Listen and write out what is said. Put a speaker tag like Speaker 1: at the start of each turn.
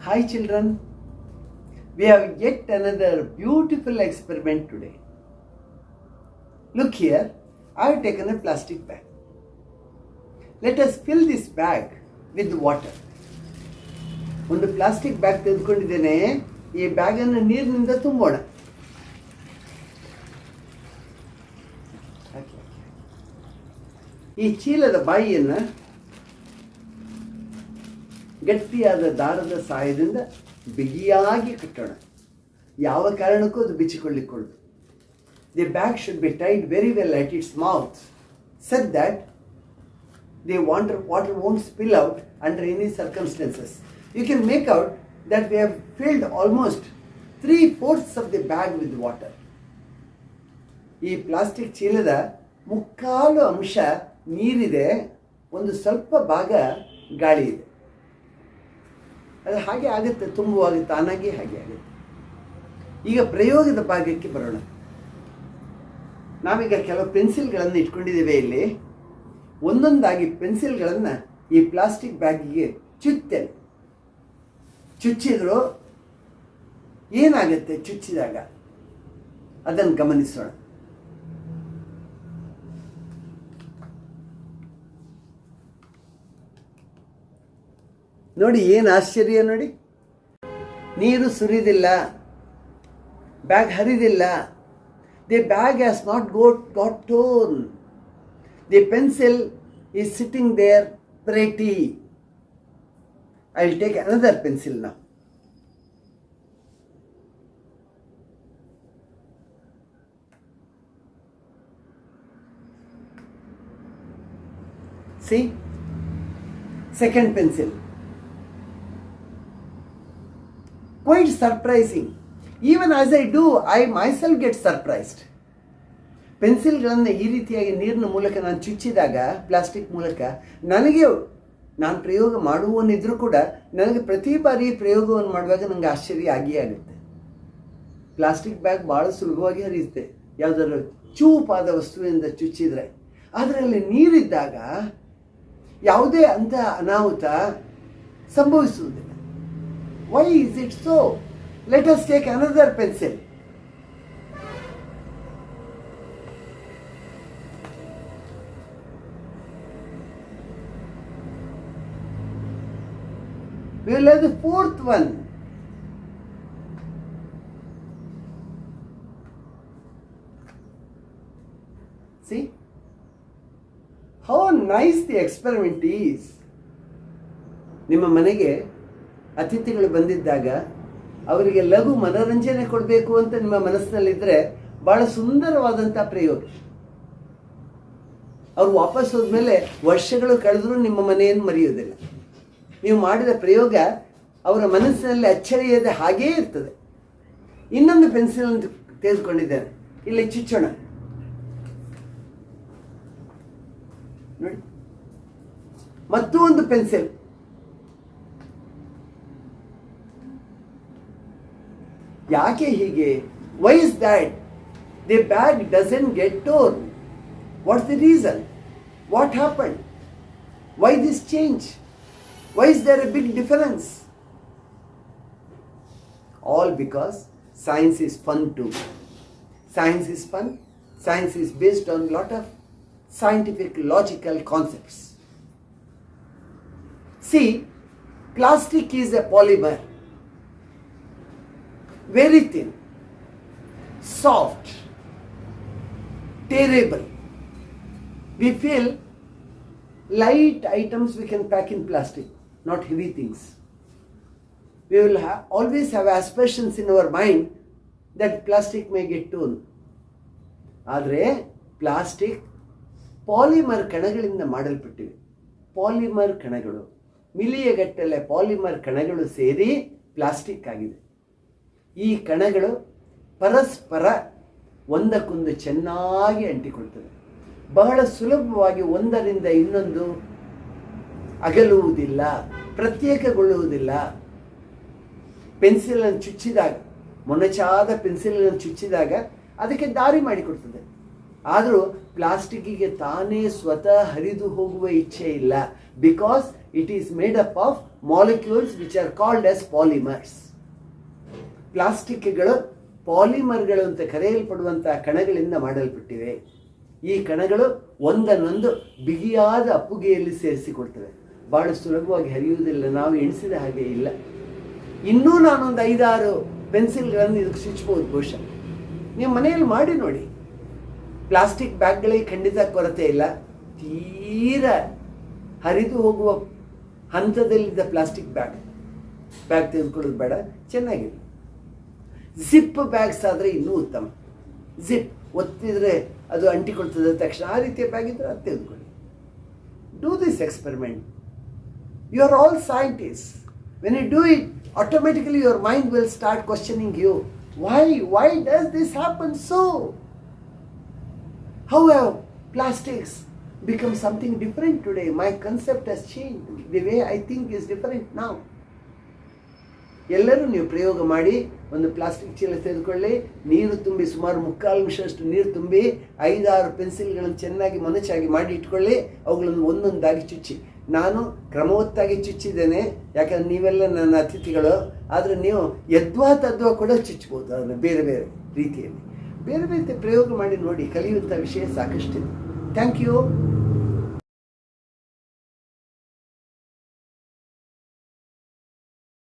Speaker 1: Hi children, we have yet another beautiful experiment today. Look here, I have taken a plastic bag. Let us fill this bag with water. ಒಂದು plastic bag ತೆಗೆದುಕೊಂಡಿದ್ದೇನೆ, ಈ ಬ್ಯಾಗನ್ನು ನೀರಿನಿಂದ ತುಂಬೋಣ. ಈ ಚೀಲದ ಬಾಯಿಯನ್ನು ಗಟ್ಟಿಯಾದ ದಾರದ ಸಹಾಯದಿಂದ ಬಿಗಿಯಾಗಿ ಕಟ್ಟೋಣ. ಯಾವ ಕಾರಣಕ್ಕೂ ಅದು ಬಿಚ್ಚಿಕೊಳ್ಳಿಕೊಳ್ಳದು. The bag should be tied very well at its mouth such that the water won't spill out under any circumstances. You can make out that we have filled almost 3/4 of the bag with water. ಈ plastic ಚೀಲದ ಮುಕ್ಕಾಲು ಅಂಶ ನೀರಿದೆ, ಒಂದು ಸ್ವಲ್ಪ ಭಾಗ ಗಾಳಿ ಇದೆ. ಅದು ಹಾಗೆ ಆಗುತ್ತೆ, ತುಂಬುವಾಗ ತಾನಾಗಿ ಹಾಗೆ ಆಗುತ್ತೆ. ಈಗ ಪ್ರಯೋಗದ ಭಾಗಕ್ಕೆ ಬರೋಣ. ನಾವೀಗ ಕೆಲವು ಪೆನ್ಸಿಲ್ಗಳನ್ನು ಇಟ್ಕೊಂಡಿದ್ದೇವೆ. ಇಲ್ಲಿ ಒಂದೊಂದಾಗಿ ಪೆನ್ಸಿಲ್ಗಳನ್ನು ಈ ಪ್ಲಾಸ್ಟಿಕ್ ಬ್ಯಾಗಿಗೆ ಚುಚ್ಚುತ್ತೇನೆ. ಚುಚ್ಚಿದ್ರು ಏನಾಗುತ್ತೆ ಚುಚ್ಚಿದಾಗ ಅದನ್ನು ಗಮನಿಸೋಣ. ನೋಡಿ, ಏನು ಆಶ್ಚರ್ಯ ನೋಡಿ. ನೀರು ಸುರಿದಿಲ್ಲ, ಬ್ಯಾಗ್ ಹರಿದಿಲ್ಲ. The bag has not got torn. The pencil is sitting there pretty. I will take another pencil now. See? Second pencil. Quite surprising. Even as I do, I myself get surprised. ಪೆನ್ಸಿಲ್ಗಳನ್ನು ಈ ರೀತಿಯಾಗಿ ನೀರಿನ ಮೂಲಕ ನಾನು ಚುಚ್ಚಿದಾಗ, plastic ಮೂಲಕ, ನಾನು ಪ್ರಯೋಗ ಮಾಡುವವನಿದ್ರೂ ಕೂಡ ನನಗೆ ಪ್ರತಿ ಬಾರಿ ಪ್ರಯೋಗವನ್ನು ಮಾಡುವಾಗ ನನಗೆ ಆಶ್ಚರ್ಯ ಆಗಿಯೇ ಆಗುತ್ತೆ. ಪ್ಲಾಸ್ಟಿಕ್ ಬ್ಯಾಗ್ ಭಾಳ ಸುಲಭವಾಗಿ ಹರಿಯುತ್ತೆ ಯಾವುದಾದ್ರು ಚೂಪಾದ ವಸ್ತುವಿನಿಂದ ಚುಚ್ಚಿದರೆ. ಅದರಲ್ಲಿ ನೀರಿದ್ದಾಗ ಯಾವುದೇ ಅಂಥ ಅನಾಹುತ ಸಂಭವಿಸುವುದಿಲ್ಲ. Why is it so? Let us take another pencil. We will have the fourth one. See how nice the experiment is. ನಿಮ್ಮ ಮನೆಗೆ ಅತಿಥಿಗಳು ಬಂದಿದ್ದಾಗ ಅವರಿಗೆ ಲಘು ಮನೋರಂಜನೆ ಕೊಡಬೇಕು ಅಂತ ನಿಮ್ಮ ಮನಸ್ಸಿನಲ್ಲಿದ್ದರೆ ಭಾಳ ಸುಂದರವಾದಂಥ ಪ್ರಯೋಗ. ಅವರು ವಾಪಸ್ ಹೋದ್ಮೇಲೆ ವರ್ಷಗಳು ಕಳೆದರೂ ನಿಮ್ಮ ಮನೆಯನ್ನು ಮರೆಯೋದಿಲ್ಲ. ನೀವು ಮಾಡಿದ ಪ್ರಯೋಗ ಅವರ ಮನಸ್ಸಿನಲ್ಲಿ ಅಚ್ಚರಿಯದೆ ಹಾಗೇ ಇರ್ತದೆ. ಇನ್ನೊಂದು ಪೆನ್ಸಿಲ್ ತೆಗೆದುಕೊಂಡಿದ್ದೇನೆ, ಇಲ್ಲಿ ಚುಚ್ಚೋಣ. ನೋಡಿ, ಮತ್ತೂ ಒಂದು ಪೆನ್ಸಿಲ್. ಯಾಕೆ ಹೀಗೆ? Why is that? The bag doesn't get torn. What's the reason? What happened? Why this change? Why is there a big difference? All because science is fun too. Science is fun. Science is based on a lot of scientific logical concepts. See, plastic is a polymer. Very thin, soft, tearable. We feel light items we can pack in plastic, not heavy things. We will always have aspersions in our mind that plastic may get torn. ಆದರೆ plastic polymer ಕಣಗಳಿಂದ ಮಾಡಲ್ಪಟ್ಟಿವೆ. Polymer ಕಣಗಳು, ಮಿಲಿಯಗಟ್ಟಲೆ polymer ಕಣಗಳು ಸೇರಿ plastic ಆಗಿದೆ. ಈ ಕಣಗಳು ಪರಸ್ಪರ ಒಂದಕ್ಕೊಂದು ಚೆನ್ನಾಗಿ ಅಂಟಿಕೊಳ್ತವೆ. ಬಹಳ ಸುಲಭವಾಗಿ ಒಂದರಿಂದ ಇನ್ನೊಂದು ಅಗಲುವುದಿಲ್ಲ, ಪ್ರತ್ಯೇಕಗೊಳ್ಳುವುದಿಲ್ಲ. ಪೆನ್ಸಿಲನ್ನು ಚುಚ್ಚಿದಾಗ, ಮೊನಚಾದ ಪೆನ್ಸಿಲನ್ನು ಚುಚ್ಚಿದಾಗ ಅದಕ್ಕೆ ದಾರಿ ಮಾಡಿಕೊಡ್ತದೆ. ಆದರೂ ಪ್ಲಾಸ್ಟಿಕ್ಕಿಗೆ ತಾನೇ ಸ್ವತಃ ಹರಿದು ಹೋಗುವ ಇಚ್ಛೆ ಇಲ್ಲ, because it is made up of molecules which are called as polymers. ಪ್ಲಾಸ್ಟಿಕ್ಗಳು ಪಾಲಿಮರ್ಗಳು ಅಂತ ಕರೆಯಲ್ಪಡುವಂತಹ ಕಣಗಳಿಂದ ಮಾಡಲ್ಪಟ್ಟಿವೆ. ಈ ಕಣಗಳು ಒಂದನ್ನೊಂದು ಬಿಗಿಯಾದ ಅಪ್ಪುಗೆಯಲ್ಲಿ ಸೇರಿಸಿಕೊಳ್ತವೆ, ಬಹಳ ಸುಲಭವಾಗಿ ಹರಿಯುವುದಿಲ್ಲ, ನಾವು ಎಣಿಸಿದ ಹಾಗೆ ಇಲ್ಲ. ಇನ್ನೂ ನಾನೊಂದು 5-6 ಪೆನ್ಸಿಲ್ಗಳನ್ನು ಇದಕ್ಕೆ ಚುಚ್ಚಬಹುದು ಬಹುಶಃ. ನೀವು ಮನೆಯಲ್ಲಿ ಮಾಡಿ ನೋಡಿ. ಪ್ಲಾಸ್ಟಿಕ್ ಬ್ಯಾಗ್ಗಳಿಗೆ ಖಂಡಿತ ಕೊರತೆ ಇಲ್ಲ. ತೀರ ಹರಿದು ಹೋಗುವ ಹಂತದಲ್ಲಿದ್ದ ಪ್ಲಾಸ್ಟಿಕ್ ಬ್ಯಾಗ್ ತೆಗೆದುಕೊಳ್ಳೋದು ಬೇಡ, ಚೆನ್ನಾಗಿದೆ. ಜಿಪ್ ಬ್ಯಾಗ್ಸ್ ಆದರೆ ಇನ್ನೂ ಉತ್ತಮ. ಜಿಪ್ ಒತ್ತಿದ್ರೆ ಅದು ಅಂಟಿಕೊಳ್ತದೆ ತಕ್ಷಣ, ಆ ರೀತಿಯ ಬ್ಯಾಗ್ ಇದ್ದರೆ ಅದು ತೆಗೆದುಕೊಳ್ಳಿ. Do this experiment. You are all scientist. When you do it, automatically your mind will start questioning you. Why does this happen so? How have plastics become something different today? My concept has changed. The way I think is different now. ಎಲ್ಲರೂ ನೀವು ಪ್ರಯೋಗ ಮಾಡಿ, ಒಂದು plastic ಚೀಲ ತೆಗೆದುಕೊಳ್ಳಿ, ನೀರು ತುಂಬಿ, ಸುಮಾರು 3/4 ನಿಮಿಷದಷ್ಟು ನೀರು ತುಂಬಿ 5-6 ಪೆನ್ಸಿಲ್ಗಳನ್ನು ಚೆನ್ನಾಗಿ ಮೊನಚಾಗಿ ಮಾಡಿ ಇಟ್ಕೊಳ್ಳಿ, ಅವುಗಳನ್ನು ಒಂದೊಂದಾಗಿ ಚುಚ್ಚಿ. ನಾನು ಕ್ರಮವತ್ತಾಗಿ ಚುಚ್ಚಿದ್ದೇನೆ, ಯಾಕಂದ್ರೆ ನೀವೆಲ್ಲ ನನ್ನ ಅತಿಥಿಗಳು. ಆದರೆ ನೀವು ಯದ್ವಾ ತದ್ವಾ ಕೂಡ ಚುಚ್ಚಬಹುದು, ಅದನ್ನು ಬೇರೆ ಬೇರೆ ರೀತಿಯಲ್ಲಿ ಬೇರೆ ಬೇರೆ ಪ್ರಯೋಗ ಮಾಡಿ ನೋಡಿ. ಕಲಿಯುವಂಥ ವಿಷಯ ಸಾಕಷ್ಟಿದೆ. Thank you.